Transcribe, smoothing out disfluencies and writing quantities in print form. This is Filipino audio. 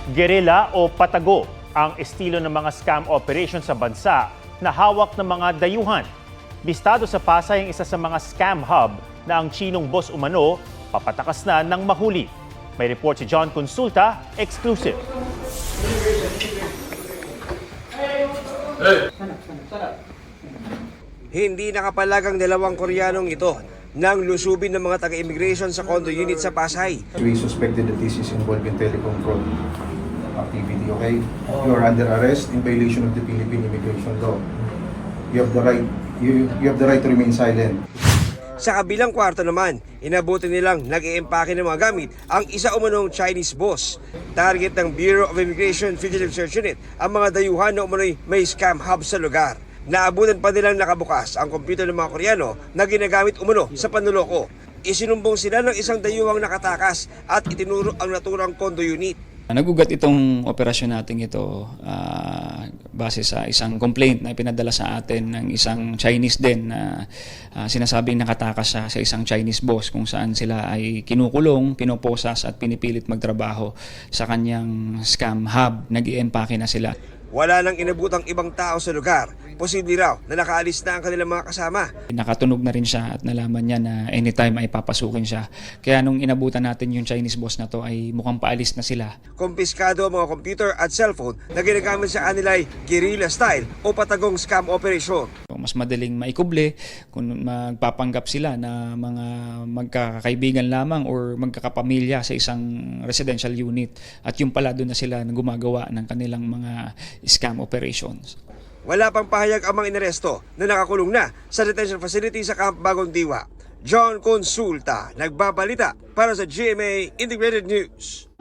Guerrilla o patago ang estilo ng mga scam operation sa bansa na hawak ng mga dayuhan. Bistado sa Pasay ang isa sa mga scam hub na ang Chinong boss umano papatakas na ng mahuli. May report si John Consulta, exclusive. Hindi nakapalag ang dalawang Koreanong ito nang lusubin ng mga taga-immigration sa condo unit sa Pasay. We suspected that this is involved in telecom fraud activity, okay? You are under arrest in violation of the Philippine immigration law. You have the right, you have the right to remain silent. Sa kabilang kwarto naman, inabuti nilang nag-iempake ng mga gamit ang isa umanong Chinese boss. Target ng Bureau of Immigration Fugitive Search Unit ang mga dayuhan na umano'y may scam hub sa lugar. Naabutan pa nilang nakabukas ang kompyuter ng mga Koreano na ginagamit umano sa panloloko. Isinumbong sila ng isang dayuhang nakatakas at itinuro ang naturang condo unit. Nagugat itong operasyon natin ito base sa isang complaint na pinadala sa atin ng isang Chinese din na sinasabing nakatakas siya sa isang Chinese boss kung saan sila ay kinukulong, pinoposas at pinipilit magtrabaho sa kanyang scam hub. Nag-i-empake na sila. Wala nang inabutang ibang tao sa lugar. Posible raw na nakaalis na ang kanilang mga kasama. Nakatunog na rin siya at nalaman niya na anytime ay papasukin siya. Kaya nung inabutan natin yung Chinese boss na to ay mukhang paalis na sila. Kumpiskado ang mga computer at cellphone na ginagamit sa kanila ay guerrilla style o patagong scam operation. Mas madaling maikuble kung magpapanggap sila na mga magkakaibigan lamang or magkakapamilya sa isang residential unit. At yung pala doon na sila na gumagawa ng kanilang mga scam operations. Wala pang pahayag ang mga inaresto na nakakulong na sa detention facility sa Camp Bagong Diwa. John Consulta, nagbabalita para sa GMA Integrated News.